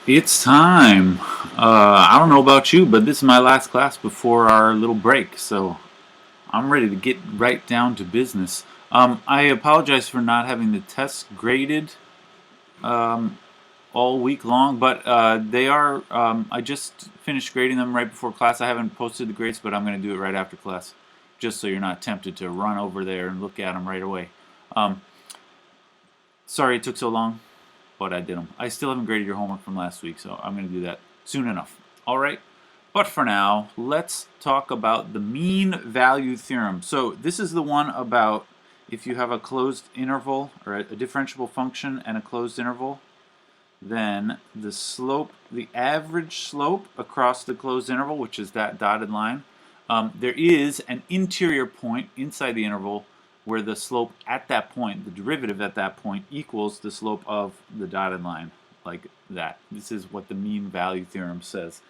It's time. I don't know about you, but this is my last class before our little break, so I'm ready to get right down to business. I apologize for not having the tests graded um, all week long, but they are. I just finished grading them right before class. I haven't posted the grades, but I'm going to do it right after class, just so you're not tempted to run over there and look at them right away. Um, Sorry it took so long, but I did them. I still haven't graded your homework from last week, so I'm going to do that soon enough. All right. But for now, let's talk about the mean value theorem. So this is the one about if you have a closed interval or a differentiable function and a closed interval, then the slope, the average slope across the closed interval, which is that dotted line, there is an interior point inside the interval where the slope at that point, the derivative at that point, equals the slope of the dotted line, like that. This is what the mean value theorem says.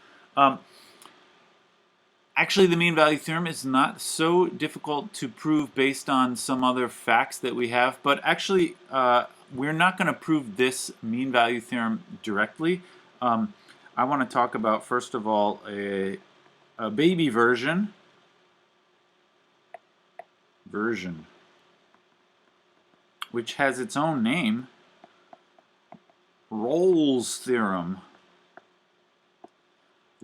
Actually, the mean value theorem is not so difficult to prove based on some other facts that we have, but actually, we're not going to prove this mean value theorem directly. I want to talk about, first of all, a baby version, which has its own name, Rolle's theorem.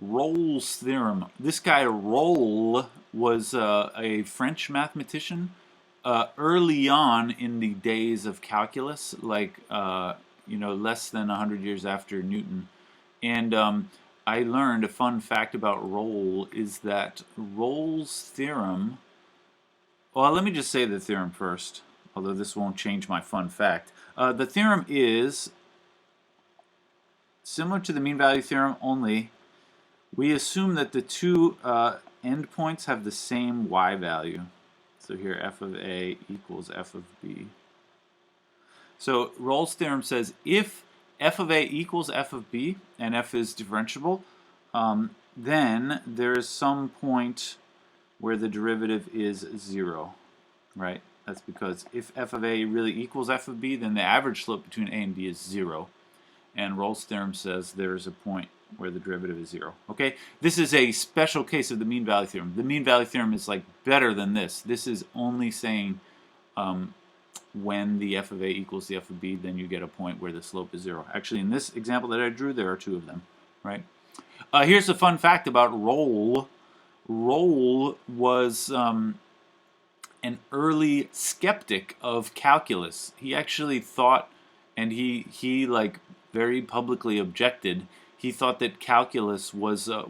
Rolle's theorem. This guy Rolle was a French mathematician early on in the days of calculus, like less than 100 years after Newton. And I learned a fun fact about Rolle is that Rolle's theorem. Well, let me just say the theorem first, although this won't change my fun fact. The theorem is similar to the mean value theorem, only we assume that the two endpoints have the same y value. So here f of a equals f of b. So Rolle's theorem says if f of a equals f of b and f is differentiable, then there is some point where the derivative is 0, right? That's because if f of a really equals f of b, then the average slope between a and b is 0. And Rolle's theorem says there is a point where the derivative is 0. Okay, this is a special case of the mean value theorem. The mean value theorem is like better than this. This is only saying when the f of a equals the f of b, then you get a point where the slope is 0. Actually, in this example that I drew, there are two of them, right? Here's a fun fact about Rolle. Rolle was an early skeptic of calculus. He actually thought, and he like very publicly objected. He thought that calculus was a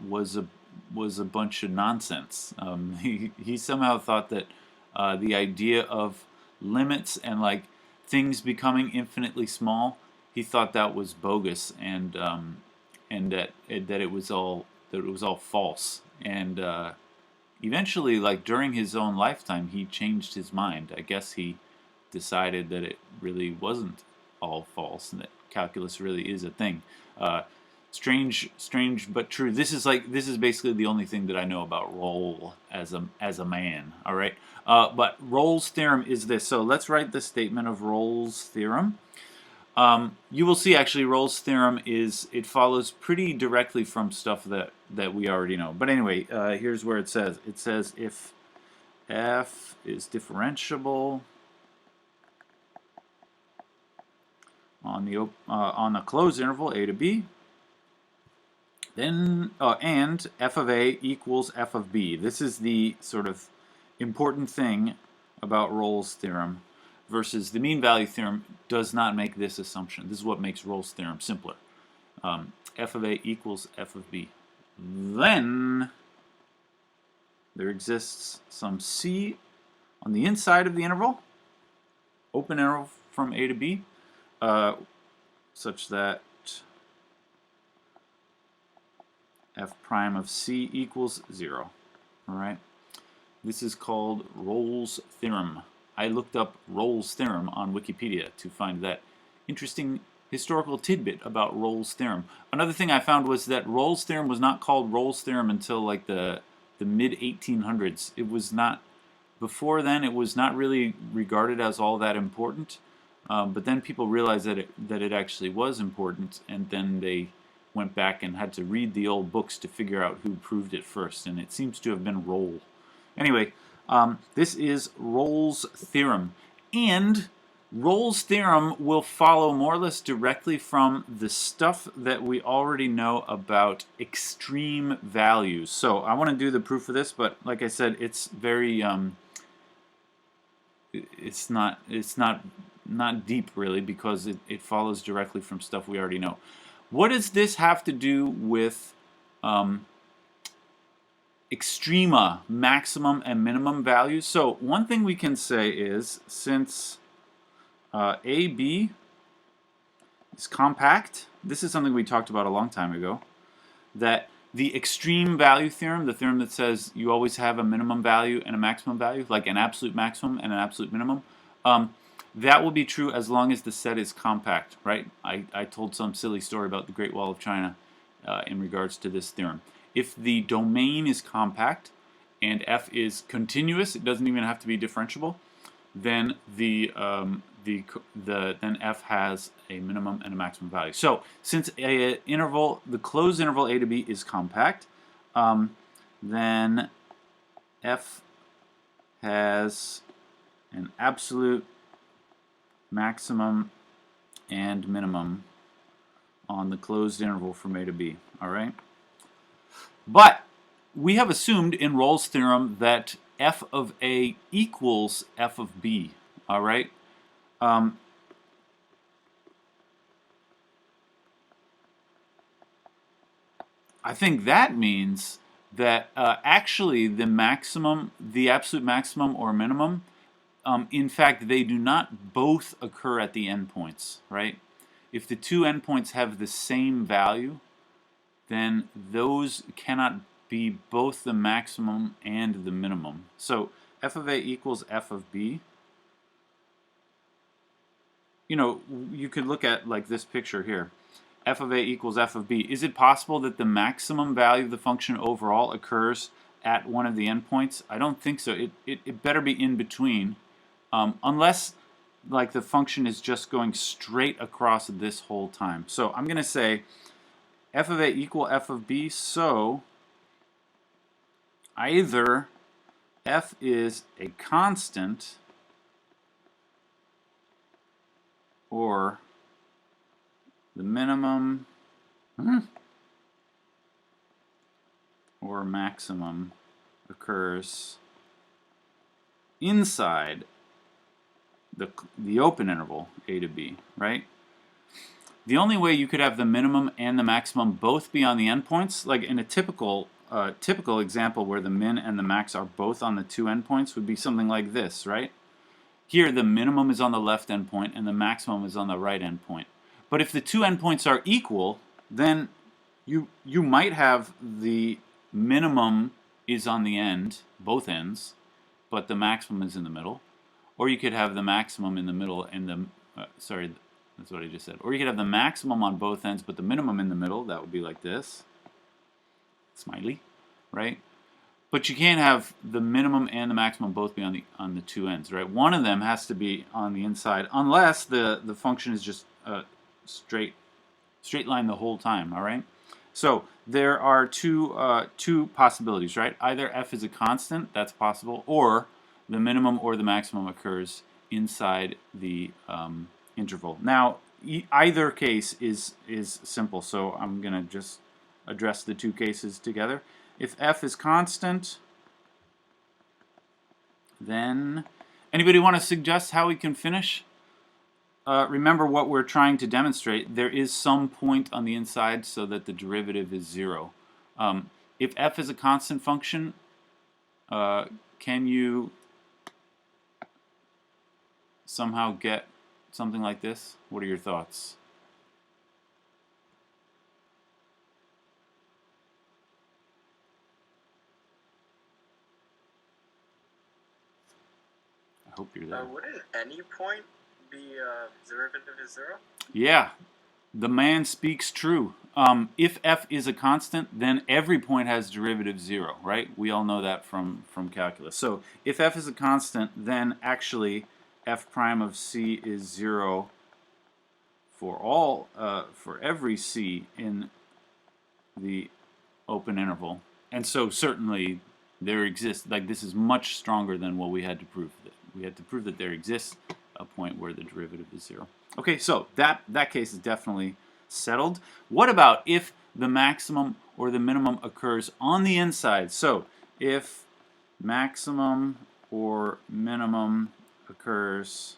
bunch of nonsense. He somehow thought that the idea of limits and like things becoming infinitely small, he thought that was bogus and that it was all false. And eventually, like during his own lifetime, he changed his mind. I guess he decided that it really wasn't all false and that calculus really is a thing. Strange but true. This is basically the only thing that I know about Rolle as a man. All right, but Rolle's theorem is this. So let's write the statement of Rolle's theorem. You will see actually Rolle's theorem it follows pretty directly from stuff that we already know. But anyway, here's where it says. It says if f is differentiable on the closed interval a to b, then and f of a equals f of b. This is the sort of important thing about Rolle's theorem versus the mean value theorem does not make this assumption. This is what makes Rolle's theorem simpler. F of a equals f of b. Then there exists some c on the inside of the interval, open interval from a to b, such that f prime of c equals 0. All right. This is called Rolle's theorem. I looked up Rolle's theorem on Wikipedia to find that interesting historical tidbit about Rolle's theorem. Another thing I found was that Rolle's theorem was not called Rolle's theorem until like the mid 1800s. It was not before then. It was not really regarded as all that important. But then people realized that it actually was important, and then they went back and had to read the old books to figure out who proved it first, and it seems to have been Rolle. Anyway, this is Rolle's theorem, and Rolle's theorem will follow more or less directly from the stuff that we already know about extreme values. So I want to do the proof of this, but like I said, it's very it's not deep really, because it follows directly from stuff we already know. What does this have to do with extrema, maximum and minimum values? So one thing we can say is, since AB is compact, this is something we talked about a long time ago, that the extreme value theorem, the theorem that says you always have a minimum value and a maximum value, like an absolute maximum and an absolute minimum, that will be true as long as the set is compact, right? I told some silly story about the Great Wall of China in regards to this theorem. If the domain is compact and f is continuous, it doesn't even have to be differentiable, then then f has a minimum and a maximum value. So since the closed interval a to b is compact, then f has an absolute maximum and minimum on the closed interval from a to b. All right. But we have assumed in Rolle's theorem that f of a equals f of b. All right. I think that means that actually the absolute maximum or minimum, in fact, they do not both occur at the endpoints, right? If the two endpoints have the same value, then those cannot be both the maximum and the minimum. So f of a equals f of b. You know, you could look at like this picture here. F of a equals f of b. Is it possible that the maximum value of the function overall occurs at one of the endpoints? I don't think so. It better be in between, unless like the function is just going straight across this whole time. So I'm going to say f of a equal f of b, so either f is a constant or the minimum or maximum occurs inside the open interval a to b, right? The only way you could have the minimum and the maximum both be on the endpoints, like in a typical example where the min and the max are both on the two endpoints, would be something like this, right? Here the minimum is on the left endpoint and the maximum is on the right endpoint. But if the two endpoints are equal, then you might have the minimum is on the end, both ends, but the maximum is in the middle. Or you could have the maximum in the middle and the, sorry, that's what I just said. Or you could have the maximum on both ends, but the minimum in the middle. That would be like this. Smiley, right? But you can't have the minimum and the maximum both be on the two ends, right? One of them has to be on the inside, unless the function is just straight line the whole time. All right. So there are two possibilities, right? Either f is a constant, that's possible, or the minimum or the maximum occurs inside the interval. Now, either case is simple, so I'm going to just address the two cases together. If f is constant, then anybody want to suggest how we can finish? Remember what we're trying to demonstrate. There is some point on the inside so that the derivative is 0. If f is a constant function, can you somehow get something like this? What are your thoughts? I hope you're there. Wouldn't any point be derivative is 0? Yeah, the man speaks true. If f is a constant, then every point has derivative 0, right? We all know that from calculus. So if f is a constant, then actually f prime of c is 0 for every c in the open interval. And so certainly there exists, like this is much stronger than what we had to prove. We had to prove that there exists a point where the derivative is 0. Okay, so that case is definitely settled. What about if the maximum or the minimum occurs on the inside? So if maximum or minimum occurs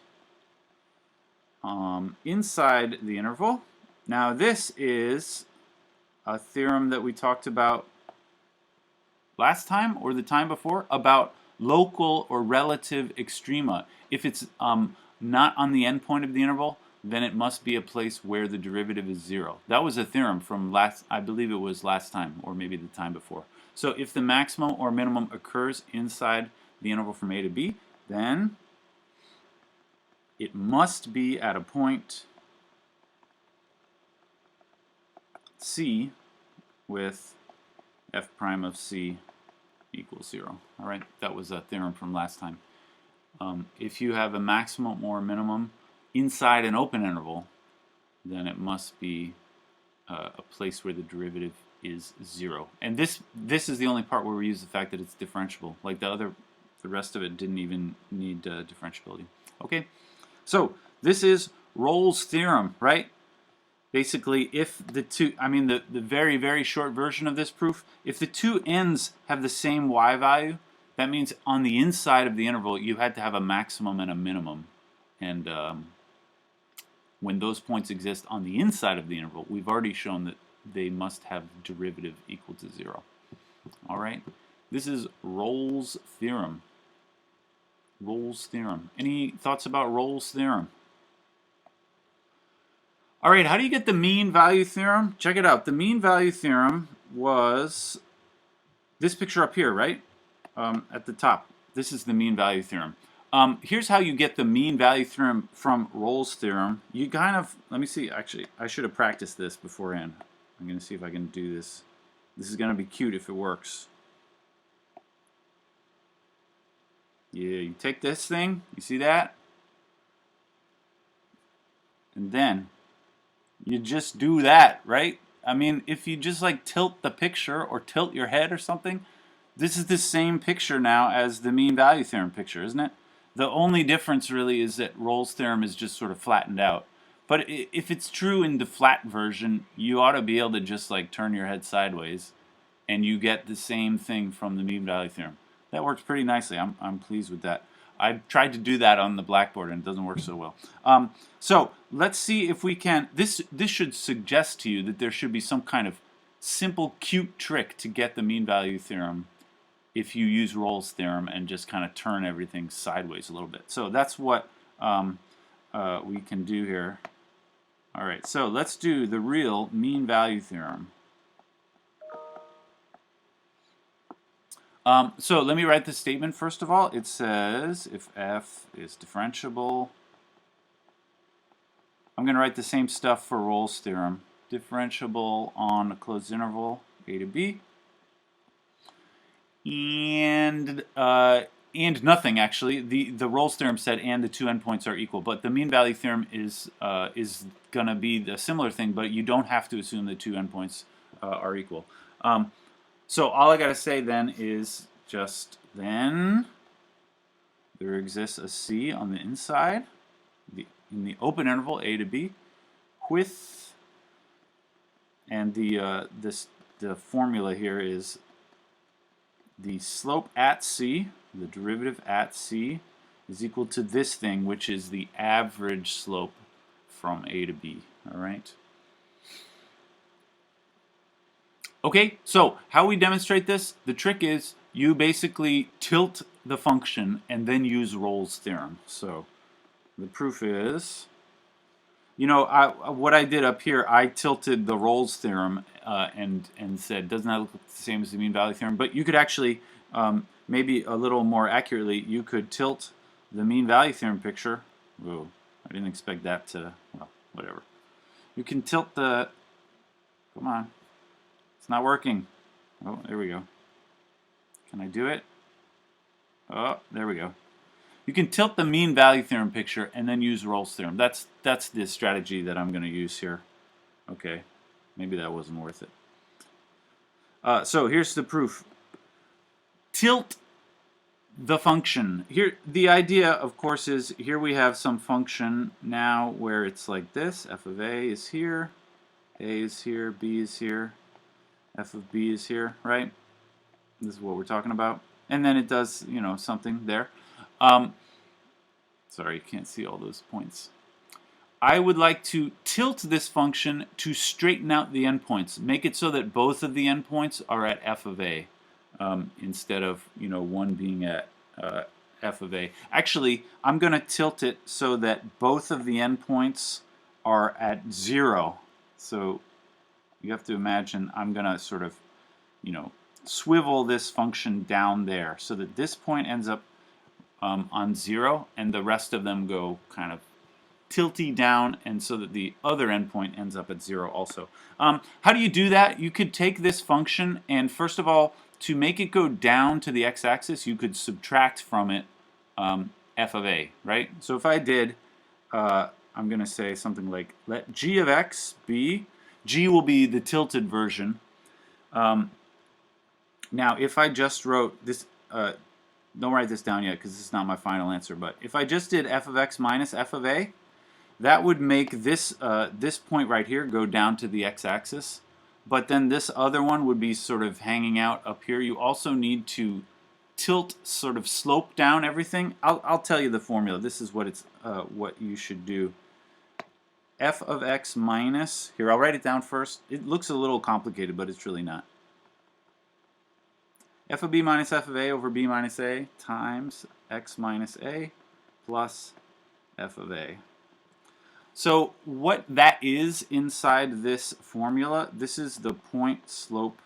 inside the interval. Now this is a theorem that we talked about last time or the time before about local or relative extrema. If it's not on the endpoint of the interval, then it must be a place where the derivative is 0. That was a theorem from I believe it was last time or maybe the time before. So if the maximum or minimum occurs inside the interval from a to b, then it must be at a point C with f prime of C equals 0. All right, that was a theorem from last time. If you have a maximum or minimum inside an open interval, then it must be a place where the derivative is 0. And this is the only part where we use the fact that it's differentiable. Like the rest of it didn't even need differentiability. Okay, so this is Rolle's theorem, right? Basically, if the two, the very, very short version of this proof, if the two ends have the same y value, that means on the inside of the interval, you had to have a maximum and a minimum. And when those points exist on the inside of the interval, we've already shown that they must have derivative equal to 0. All right? This is Rolle's theorem. Rolle's theorem. Any thoughts about Rolle's theorem? All right, how do you get the mean value theorem? Check it out. The mean value theorem was this picture up here, right? At the top. This is the mean value theorem. Here's how you get the mean value theorem from Rolle's theorem. You kind of, let me see, actually, I should have practiced this beforehand. I'm going to see if I can do this. This is going to be cute if it works. Yeah, you take this thing, you see that? And then you just do that, right? I mean, if you just like tilt the picture or tilt your head or something, this is the same picture now as the mean value theorem picture, isn't it? The only difference really is that Rolle's theorem is just sort of flattened out. But if it's true in the flat version, you ought to be able to just like turn your head sideways and you get the same thing from the mean value theorem. That works pretty nicely. I'm pleased with that. I tried to do that on the blackboard and it doesn't work so well. So let's see if we can, this should suggest to you that there should be some kind of simple, cute trick to get the mean value theorem if you use Rolle's theorem and just kind of turn everything sideways a little bit. So that's what we can do here. All right, so let's do the real mean value theorem. So let me write the statement first of all. It says if f is differentiable, I'm going to write the same stuff for Rolle's theorem. Differentiable on a closed interval, a to b, and nothing actually. The Rolle's theorem said and the two endpoints are equal, but the mean value theorem is going to be the similar thing, but you don't have to assume the two endpoints are equal. So all I got to say then is just then there exists a C on the inside in the open interval a to b with, and the formula here is the slope at C, the derivative at C, is equal to this thing, which is the average slope from a to b. All right. Okay, so how we demonstrate this? The trick is you basically tilt the function and then use Rolle's theorem. So the proof is, you know, what I did up here, I tilted the Rolle's theorem and said, doesn't that look the same as the mean value theorem? But you could actually, maybe a little more accurately, you could tilt the mean value theorem picture. Whoa, I didn't expect that to, well, whatever. You can tilt the, come on. It's not working. Oh, there we go. Can I do it? Oh, there we go. You can tilt the mean value theorem picture and then use Rolle's theorem. That's the strategy that I'm going to use here. Okay, maybe that wasn't worth it. So here's the proof. Tilt the function. Here, the idea, of course, is here we have some function now where it's like this. F of A is here, A is here, B is here, F of B is here, right? This is what we're talking about. And then it does, you know, something there. Sorry, you can't see all those points. I would like to tilt this function to straighten out the endpoints. Make it so that both of the endpoints are at f of a instead of, you know, one being at f of a. Actually, I'm going to tilt it so that both of the endpoints are at 0. So you have to imagine I'm going to sort of, you know, swivel this function down there so that this point ends up on 0 and the rest of them go kind of tilty down, and so that the other endpoint ends up at 0 also. How do you do that? You could take this function and first of all, to make it go down to the x-axis, you could subtract from it f of a, right? So if I did, I'm going to say something like, let g of x be, g will be the tilted version. Now if I just wrote this, don't write this down yet because this is not my final answer, but if I just did f of x minus f of a, that would make this this point right here go down to the x-axis, but then this other one would be sort of hanging out up here. You also need to tilt, sort of slope down everything. I'll tell you the formula. This is what it's what you should do. F of x minus, here I'll write it down first. It looks a little complicated, but it's really not. F of b minus f of a over b minus a times x minus a plus f of a. So what that is inside this formula, this is the point slope.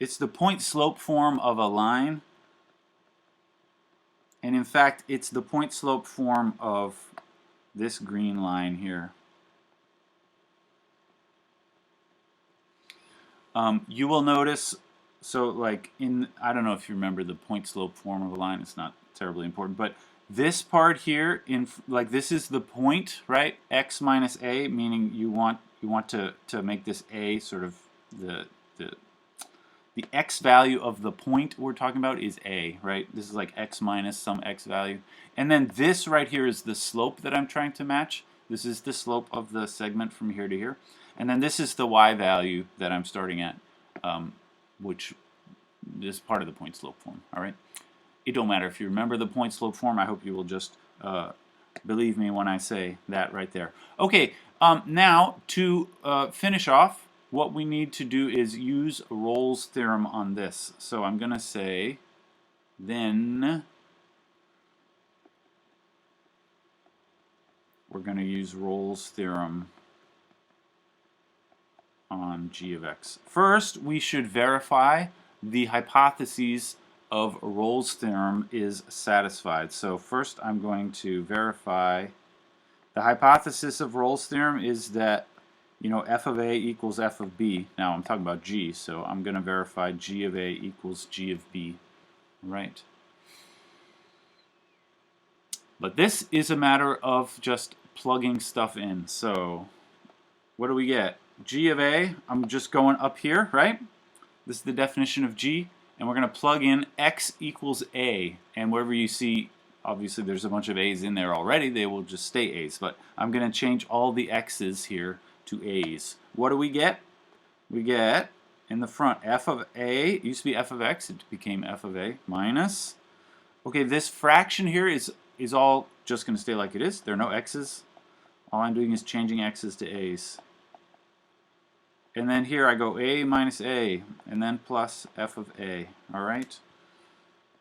It's the point slope form of a line. And in fact, it's the point slope form of this green line here. You will notice, so like in, I don't know if you remember the point slope form of a line, it's not terribly important, but this part here, in like this is the point, right? X minus a, meaning you want to make this a sort of the x value of the point we're talking about is a, right? This is like x minus some x value. And then this right here is the slope that I'm trying to match. This is the slope of the segment from here to here. And then this is the y value that I'm starting at, which is part of the point slope form, all right? It don't matter if you remember the point slope form. I hope you will just believe me when I say that right there. Okay, now to finish off, what we need to do is use Rolle's theorem on this. So I'm going to say, then we're going to use Rolle's theorem on g of x. First, we should verify the hypotheses of Rolle's theorem is satisfied. So first I'm going to verify the hypothesis of Rolle's theorem is that, you know, f of a equals f of b. Now I'm talking about g, so I'm going to verify g of a equals g of b, right? But this is a matter of just plugging stuff in. So what do we get? G of a, I'm just going up here, right? This is the definition of g. And we're going to plug in x equals a, and wherever you see, obviously there's a bunch of a's in there already, they will just stay a's, but I'm going to change all the x's here to a's. What do we get? We get, in the front, f of a, it used to be f of x, it became f of a, minus, okay, this fraction here is all just going to stay like it is, there are no x's, all I'm doing is changing x's to a's. And then here I go a minus a, and then plus f of a, all right?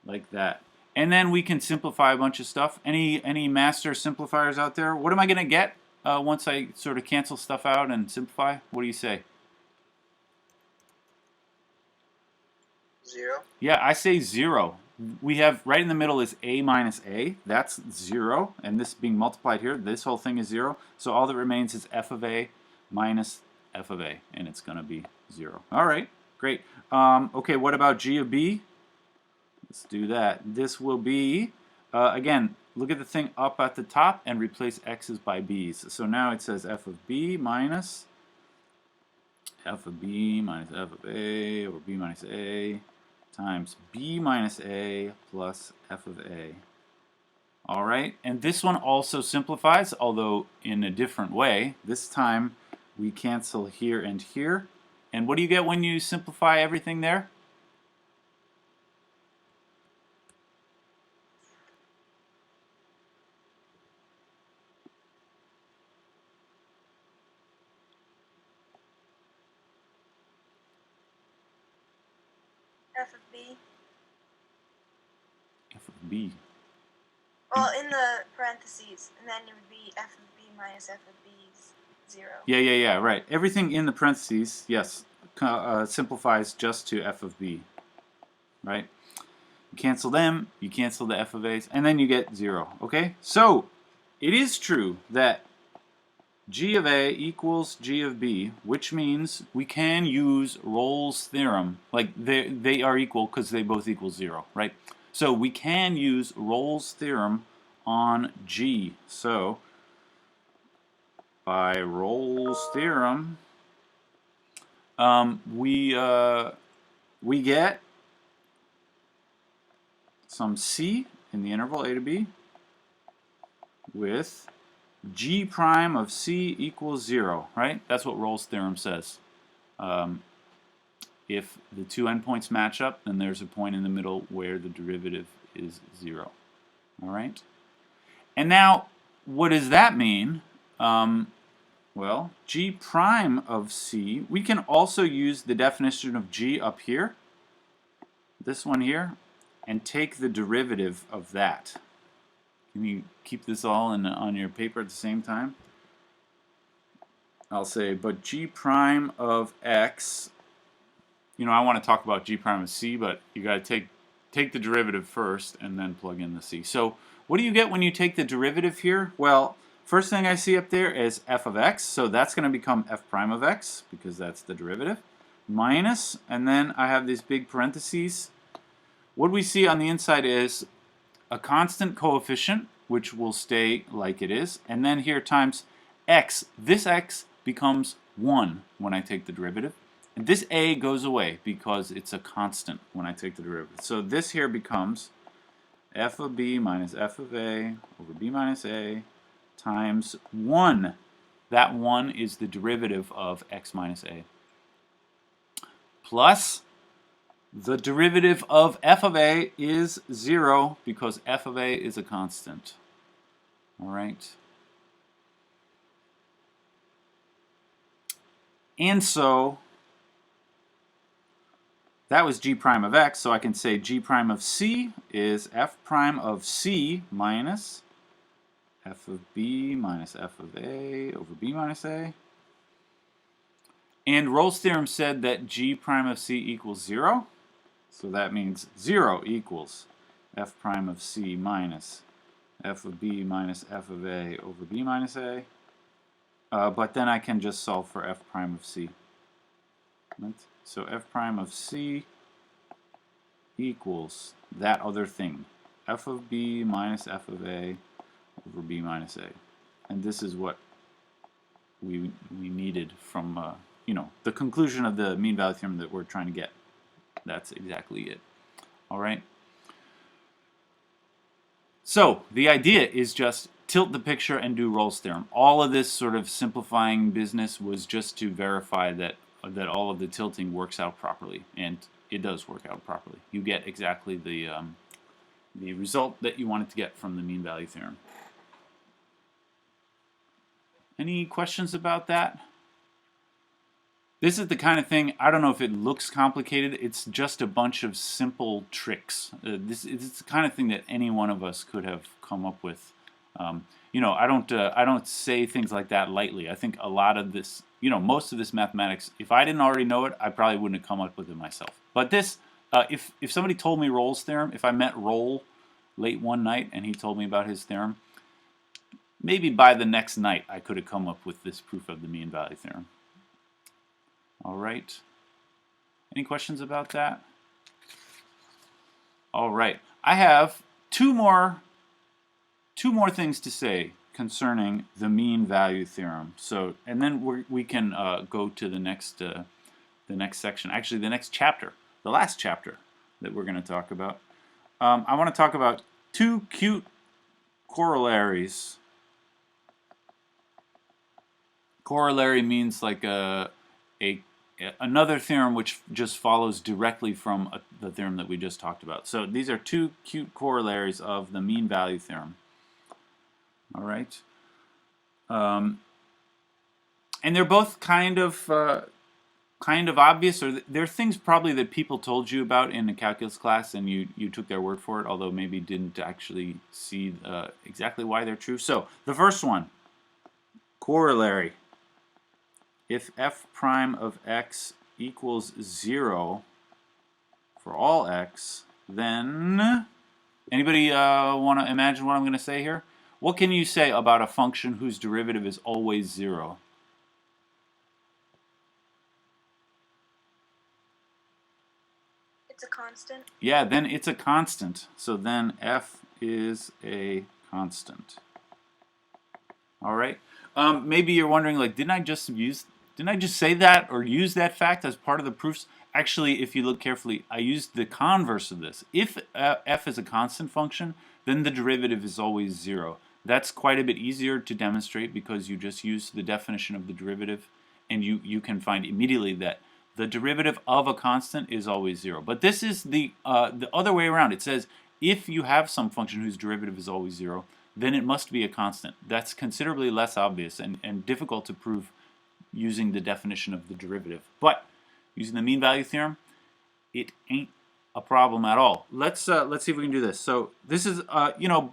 Like that. And then we can simplify a bunch of stuff. Any master simplifiers out there? What am I going to get once I sort of cancel stuff out and simplify? What do you say? 0. Yeah, I say 0. We have, right in the middle is a minus a. That's 0. And this being multiplied here, this whole thing is 0. So all that remains is f of a minus f of a, and it's going to be 0. All right, great. Okay, what about g of b? Let's do that. This will be, again, look at the thing up at the top and replace x's by b's. So now it says f of b minus f of b minus f of a over b minus a times b minus a plus f of a. All right, and this one also simplifies, although in a different way. This time we cancel here and here. And what do you get when you simplify everything there? F of b. F of b. Well, in the parentheses, and then it would be f of b minus f of b is 0. Yeah, right. Everything in the parentheses, yes, simplifies just to f of b, right? You cancel them, you cancel the f of a's, and then you get 0, okay? So, it is true that g of a equals g of b, which means we can use Rolle's theorem. Like, they are equal because they both equal 0, right? So, we can use Rolle's theorem on g. So, by Rolle's theorem, we get some c in the interval a to b with g prime of c equals 0, right? That's what Rolle's theorem says. If the two endpoints match up, then there's a point in the middle where the derivative is 0. All right? And now, what does that mean? Well, g prime of c, we can also use the definition of g up here, this one here, and take the derivative of that. Can you keep this all on your paper at the same time? I'll say, but g prime of x, you know, I want to talk about g prime of c, but you got to take the derivative first and then plug in the c. So what do you get when you take the derivative here? Well, first thing I see up there is f of x, so that's going to become f prime of x, because that's the derivative, minus, and then I have these big parentheses. What we see on the inside is a constant coefficient, which will stay like it is, and then here times x. This x becomes 1 when I take the derivative, and this a goes away because it's a constant when I take the derivative. So this here becomes f of b minus f of a over b minus a times 1. That 1 is the derivative of x minus a, plus the derivative of f of a is 0 because f of a is a constant. All right. And so that was g prime of x, so I can say g prime of c is f prime of c minus f of b minus f of a over b minus a. And Rolle's theorem said that g prime of c equals 0. So that means 0 equals f prime of c minus f of b minus f of a over b minus a. But then I can just solve for f prime of c. Right? So f prime of c equals that other thing, f of b minus f of a over b minus a. And this is what we needed from you know, the conclusion of the mean value theorem that we're trying to get. That's exactly it. All right. So the idea is just tilt the picture and do Rolle's theorem. All of this sort of simplifying business was just to verify that all of the tilting works out properly, and it does work out properly. You get exactly the result that you wanted to get from the mean value theorem. Any questions about that? This is the kind of thing, I don't know if it looks complicated, it's just a bunch of simple tricks. It's the kind of thing that any one of us could have come up with. You know, I don't say things like that lightly. I think a lot of this, you know, most of this mathematics, if I didn't already know it, I probably wouldn't have come up with it myself. But this, if somebody told me Rolle's theorem, if I met Rolle late one night and he told me about his theorem, maybe by the next night I could have come up with this proof of the mean value theorem. All right. Any questions about that? All right. I have two more things to say concerning the mean value theorem. So, and then we can go to the next section. Actually, the next chapter, the last chapter that we're going to talk about. I want to talk about two cute corollaries. Corollary means like another theorem which just follows directly from the theorem that we just talked about. So these are two cute corollaries of the mean value theorem. All right. And they're both kind of obvious, or they're things probably that people told you about in a calculus class and you took their word for it, although maybe didn't actually see exactly why they're true. So the first one, corollary. If f prime of x equals 0 for all x, then anybody want to imagine what I'm going to say here? What can you say about a function whose derivative is always 0? It's a constant. Yeah, then it's a constant. So then f is a constant. All right. Maybe you're wondering, like, didn't I just say that or use that fact as part of the proofs? Actually, if you look carefully, I used the converse of this. If f is a constant function, then the derivative is always 0. That's quite a bit easier to demonstrate because you just use the definition of the derivative, and you can find immediately that the derivative of a constant is always 0. But this is the other way around. It says if you have some function whose derivative is always 0, then it must be a constant. That's considerably less obvious and difficult to prove using the definition of the derivative. But using the mean value theorem, it ain't a problem at all. Let's see if we can do this. So this is,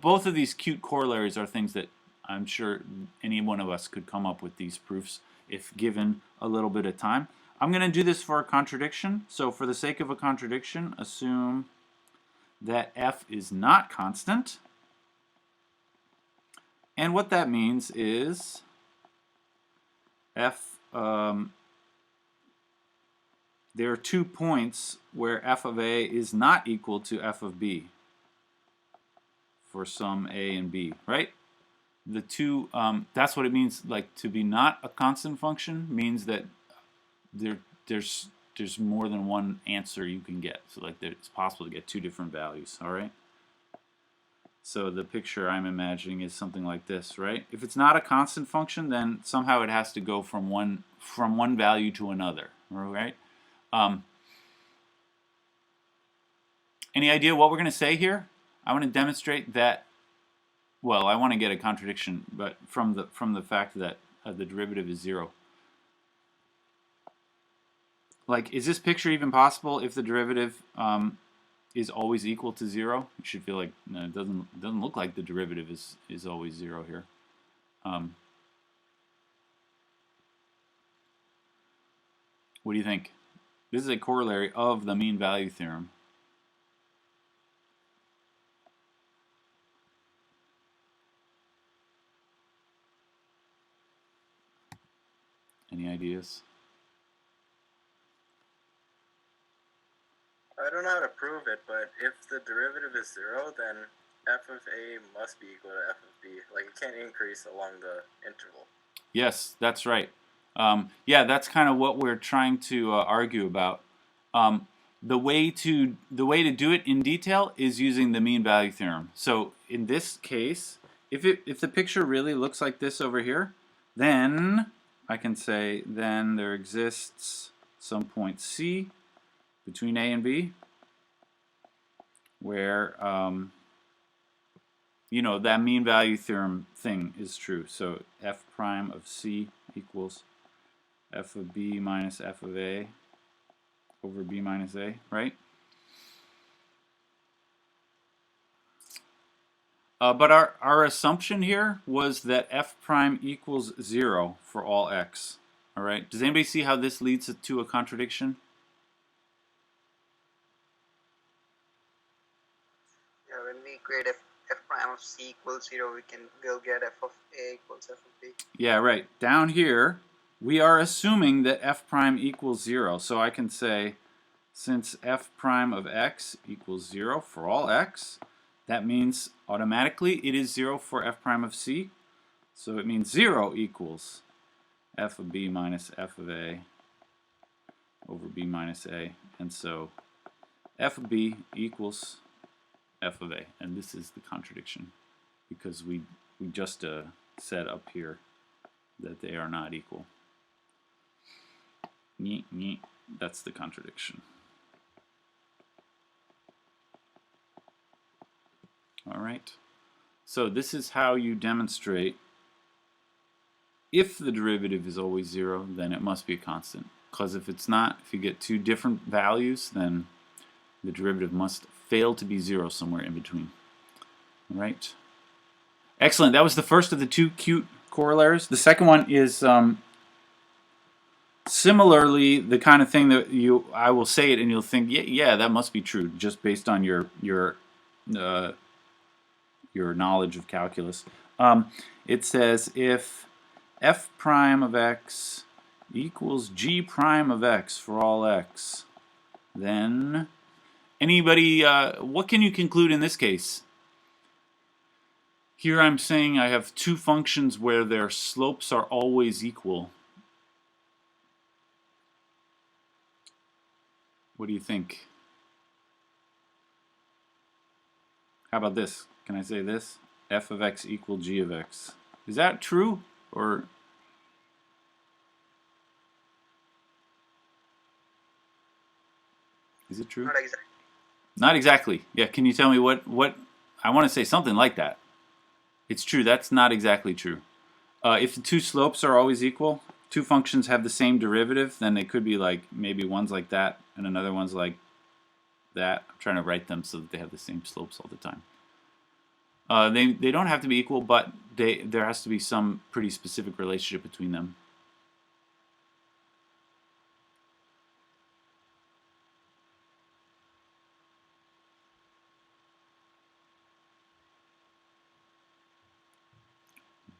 both of these cute corollaries are things that I'm sure any one of us could come up with these proofs if given a little bit of time. I'm going to do this for a contradiction. So for the sake of a contradiction, assume that f is not constant. And what that means is f, there are 2 points where f of a is not equal to f of b for some a and b, right? The two, that's what it means, like, to be not a constant function means that there's more than one answer you can get. So like it's possible to get 2 different values, all right? So the picture I'm imagining is something like this, right? If it's not a constant function, then somehow it has to go from one value to another, all right? Any idea what we're going to say here? I want to demonstrate that. Well, I want to get a contradiction, but from the fact that the derivative is 0. Like, is this picture even possible if the derivative is always equal to 0? You should feel like no, it doesn't look like the derivative is always 0 here. What do you think? This is a corollary of the mean value theorem. Any ideas? I don't know how to prove it, but if the derivative is 0, then f of a must be equal to f of b. Like, it can't increase along the interval. Yes, that's right. Yeah, that's kind of what we're trying to argue about. The way to do it in detail is using the mean value theorem. So in this case, if the picture really looks like this over here, then I can say then there exists some point C between A and B where that mean value theorem thing is true. So f prime of C equals f of B minus f of A over B minus A, right? But our assumption here was that f prime equals 0 for all x. All right. Does anybody see how this leads to a contradiction? Yeah, when we create f prime of c equals 0, we'll get f of a equals f of b. Yeah, right. Down here, we are assuming that f prime equals 0. So I can say, since f prime of x equals 0 for all x, that means automatically it is 0 for f prime of c. So it means 0 equals f of b minus f of a over b minus a. And so f of b equals f of a. And this is the contradiction, because we just said up here that they are not equal. That's the contradiction. All right. So this is how you demonstrate if the derivative is always 0, then it must be a constant. Because if it's not, if you get two different values, then the derivative must fail to be 0 somewhere in between. All right. Excellent. That was the first of the two cute corollaries. The second one is similarly the kind of thing that I will say it and you'll think, yeah, that must be true, just based on your knowledge of calculus. It says if f prime of x equals g prime of x for all x, then anybody, what can you conclude in this case? Here I'm saying I have two functions where their slopes are always equal. What do you think? How about this? Can I say this? F of x equal g of x. Is that true? Or is it true? Not exactly. Not exactly. Yeah, can you tell me what I want to say something like that. It's true. That's not exactly true. If the two slopes are always equal, two functions have the same derivative, then they could be like, maybe one's like that and another one's like that. I'm trying to write them so that they have the same slopes all the time. They don't have to be equal, but there has to be some pretty specific relationship between them.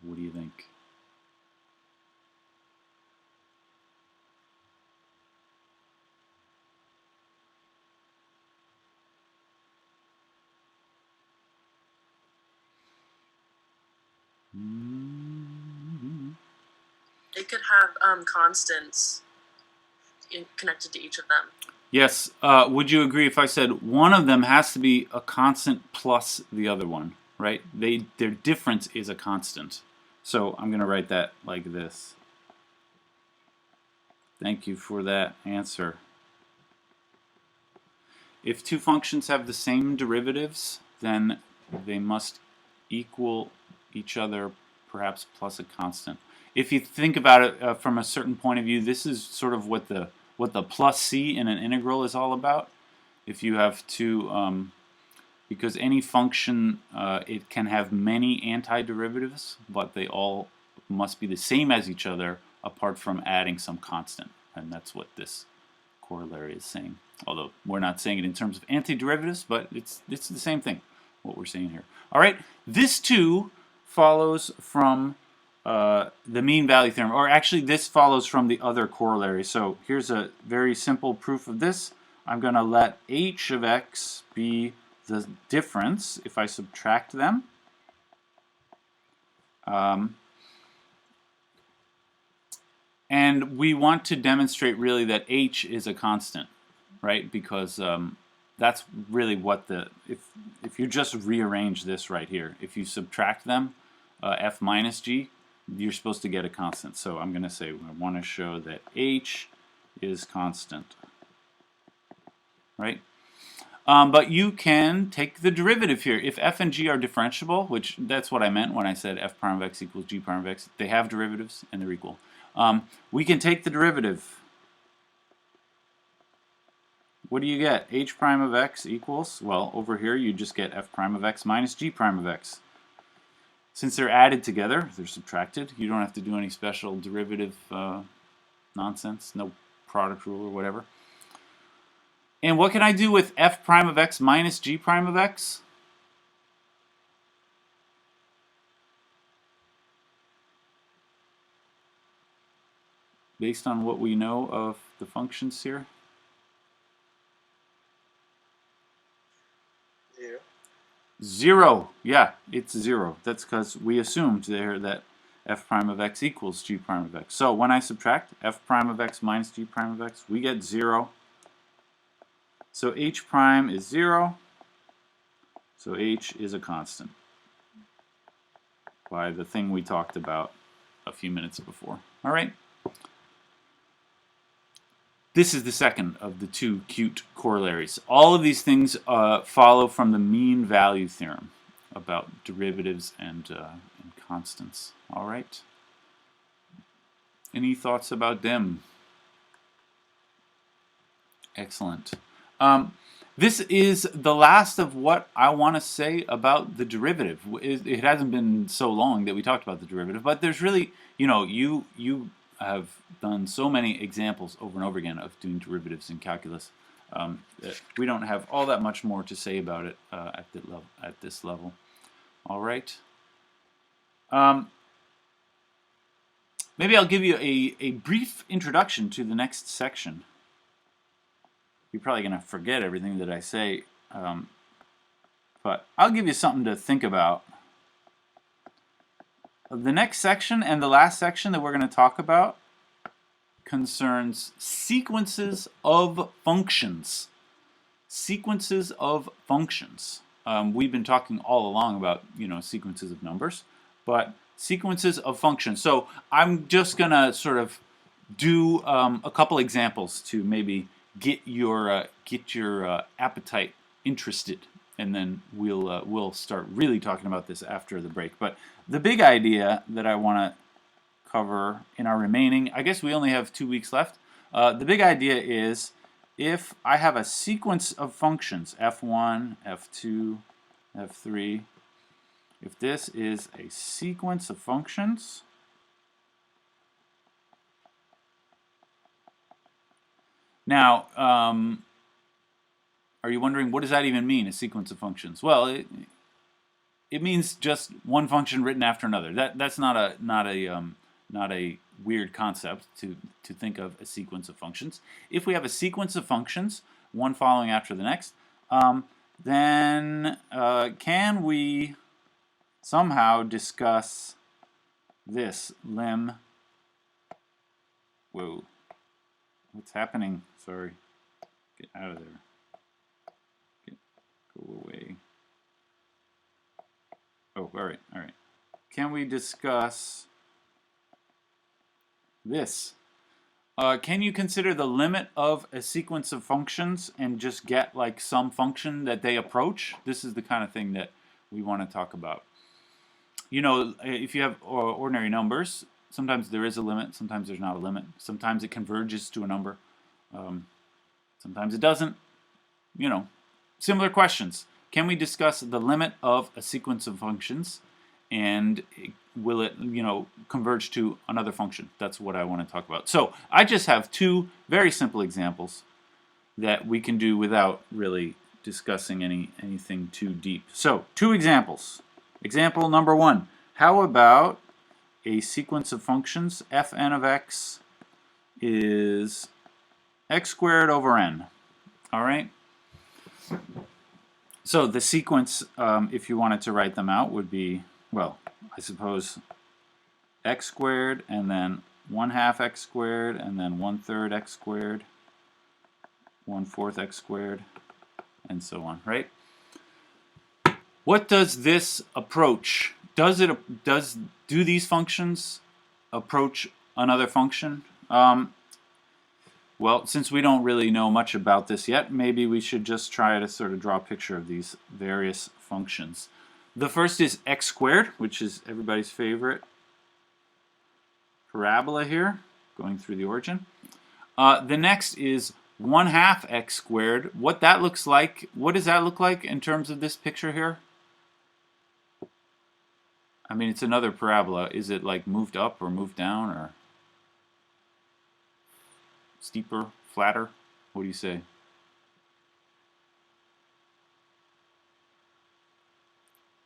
What do you think? It could have constants connected to each of them. Yes. Would you agree if I said one of them has to be a constant plus the other one, right? Their difference is a constant. So I'm going to write that like this. Thank you for that answer. If two functions have the same derivatives, then they must equal each other, perhaps plus a constant. If you think about it from a certain point of view, this is sort of what the plus c in an integral is all about. If you have two, because any function, it can have many antiderivatives, but they all must be the same as each other apart from adding some constant. And that's what this corollary is saying. Although we're not saying it in terms of antiderivatives, but it's the same thing, what we're saying here. All right, this too follows from the mean value theorem, or actually this follows from the other corollary. So here's a very simple proof of this. I'm going to let h of x be the difference if I subtract them. And we want to demonstrate really that h is a constant, right? Because that's really what if you just rearrange this right here, if you subtract them, f minus g, you're supposed to get a constant. So I'm going to say I want to show that h is constant, right? But you can take the derivative here. If f and g are differentiable, which that's what I meant when I said f prime of x equals g prime of x, they have derivatives and they're equal. We can take the derivative. What do you get? H prime of x equals, well, over here you just get f prime of x minus g prime of x. Since they're added together, they're subtracted. You don't have to do any special derivative nonsense, no product rule or whatever. And what can I do with f prime of x minus g prime of x? Based on what we know of the functions here? 0. 0. Yeah, it's 0. That's because we assumed there that f prime of x equals g prime of x. So when I subtract f prime of x minus g prime of x, we get 0. So h prime is 0. So h is a constant by the thing we talked about a few minutes before. All right? This is the second of the two cute corollaries. All of these things follow from the mean value theorem about derivatives and constants. All right? Any thoughts about them? Excellent. This is the last of what I want to say about the derivative. It hasn't been so long that we talked about the derivative, but there's really, you have done so many examples over and over again of doing derivatives in calculus that we don't have all that much more to say about it at this level. All right. Maybe I'll give you a brief introduction to the next section. You're probably going to forget everything that I say, but I'll give you something to think about. The next section and the last section that we're going to talk about concerns sequences of functions. Sequences of functions. We've been talking all along about, sequences of numbers, but sequences of functions. So I'm just going to sort of do a couple examples to maybe get your appetite interested, and then we'll start really talking about this after the break. But the big idea that I want to cover in our remaining, I guess we only have 2 weeks left. The big idea is if I have a sequence of functions, f1, f2, f3, if this is a sequence of functions, now, are you wondering, what does that even mean, a sequence of functions? Well, it means just one function written after another. That's not a weird concept to think of a sequence of functions. If we have a sequence of functions, one following after the next, then can we somehow discuss this lim? Whoa, what's happening? Sorry, get out of there. Go away. Oh, all right. Can we discuss this? Can you consider the limit of a sequence of functions and just get like some function that they approach? This is the kind of thing that we want to talk about. If you have ordinary numbers, sometimes there is a limit, sometimes there's not a limit. Sometimes it converges to a number. Sometimes it doesn't. Similar questions. Can we discuss the limit of a sequence of functions, and will it, converge to another function? That's what I want to talk about. So I just have 2 very simple examples that we can do without really discussing anything too deep. So 2 examples. Example number 1. How about a sequence of functions? Fn of x is x squared over n. All right? So the sequence, if you wanted to write them out, would be, well, I suppose x squared, and then 1/2 x squared, and then 1/3 x squared, 1/4 x squared, and so on, right? What does this approach? Do these functions approach another function? Well, since we don't really know much about this yet, maybe we should just try to sort of draw a picture of these various functions. The first is x squared, which is everybody's favorite parabola here, going through the origin. The next is 1/2 x squared. What that looks like, what does that look like in terms of this picture here? I mean, it's another parabola. Is it like moved up or moved down, or steeper, flatter? What do you say?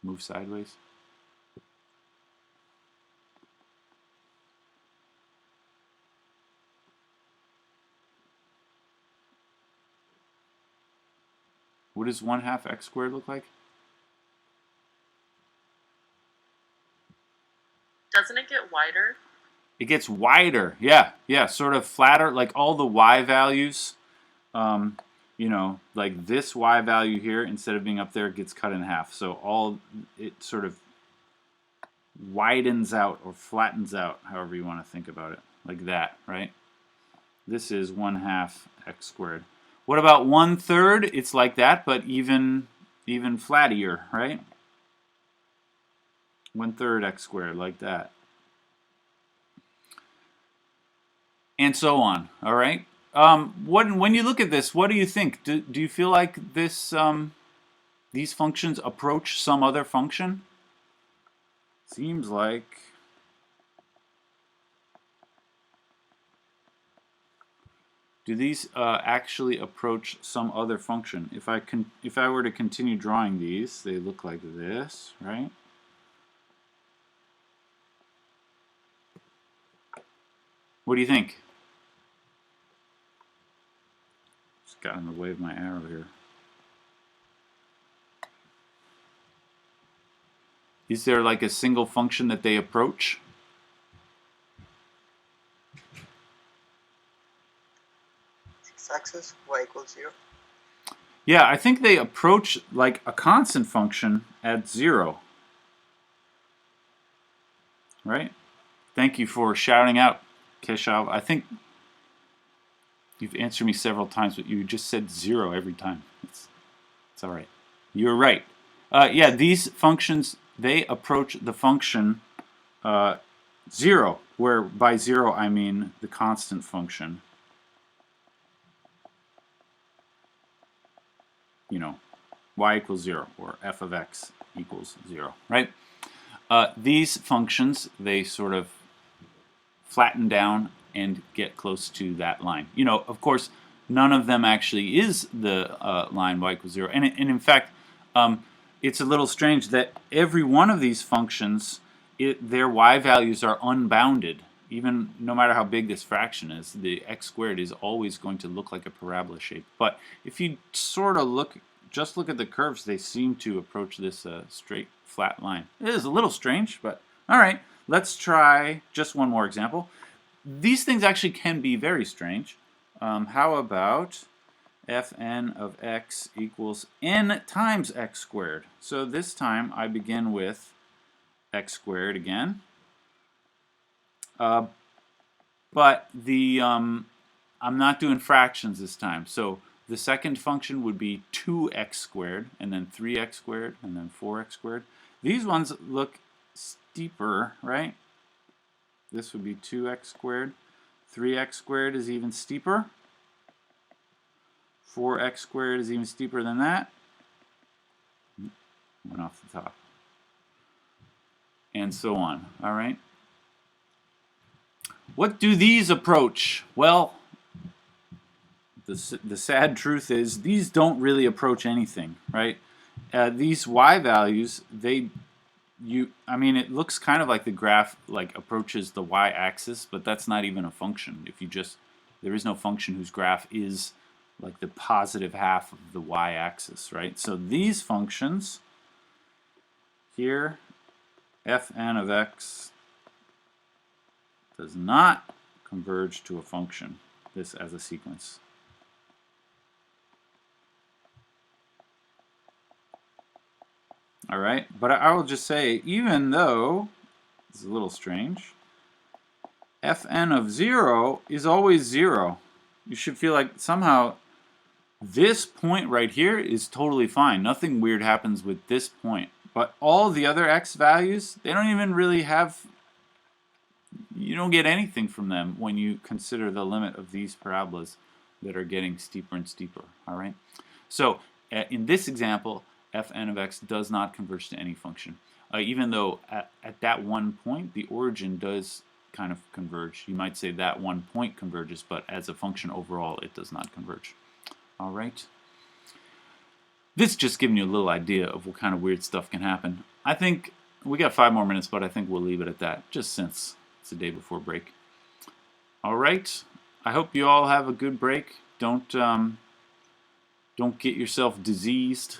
Move sideways? What does 1/2 x squared look like? Doesn't it get wider? It gets wider. Yeah, sort of flatter, like all the y values. You know, like this y value here, instead of being up there, it gets cut in half. So it sort of widens out or flattens out, however you want to think about it, like that, right? This is 1/2 x squared. What about 1/3? It's like that, but even flattier, right? 1/3 x squared, like that. And so on, all right? When you look at this, what do you think? Do you feel like this these functions approach some other function? Seems like do these actually approach some other function? If I were to continue drawing these, they look like this, right? What do you think? Just got in the way of my arrow here. Is there like a single function that they approach? X-axis, y equals 0. Yeah, I think they approach like a constant function at 0. Right? Thank you for shouting out, Keshav. I think you've answered me several times, but you just said 0 every time. It's all right. You're right. Yeah, these functions, they approach the function 0, where by 0 I mean the constant function. You know, y equals 0, or f of x equals 0, right? These functions, they sort of flatten down and get close to that line. You know, of course, none of them actually is the line y equals 0. And in fact, it's a little strange that every one of these functions, their y values are unbounded. Even no matter how big this fraction is, the x squared is always going to look like a parabola shape. But if you sort of just look at the curves, they seem to approach this straight, flat line. It is a little strange, but all right. Let's try just one more example. These things actually can be very strange. How about fn of x equals n times x squared? So this time I begin with x squared again. But I'm not doing fractions this time. So the second function would be 2x squared, and then 3x squared, and then 4x squared. These ones look steeper, right? This would be 2x squared. 3x squared is even steeper. 4x squared is even steeper than that. Went off the top. And so on, all right? What do these approach? Well, the sad truth is these don't really approach anything, right? These y values, I mean, it looks kind of like the graph like approaches the y-axis, but that's not even a function. There is no function whose graph is like the positive half of the y-axis, right? So these functions here, fn of x does not converge to a function, this as a sequence. All right, but I will just say, even though it's a little strange, fn of 0 is always 0. You should feel like somehow this point right here is totally fine. Nothing weird happens with this point. But all the other x values, they don't even really have, you don't get anything from them when you consider the limit of these parabolas that are getting steeper and steeper, all right? So in this example, fn of x does not converge to any function. Even though at that one point, the origin does kind of converge. You might say that one point converges, but as a function overall, it does not converge. All right? This just giving you a little idea of what kind of weird stuff can happen. I think we got 5 more minutes, but I think we'll leave it at that, just since it's the day before break. All right. I hope you all have a good break. Don't get yourself diseased.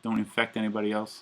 Don't infect anybody else.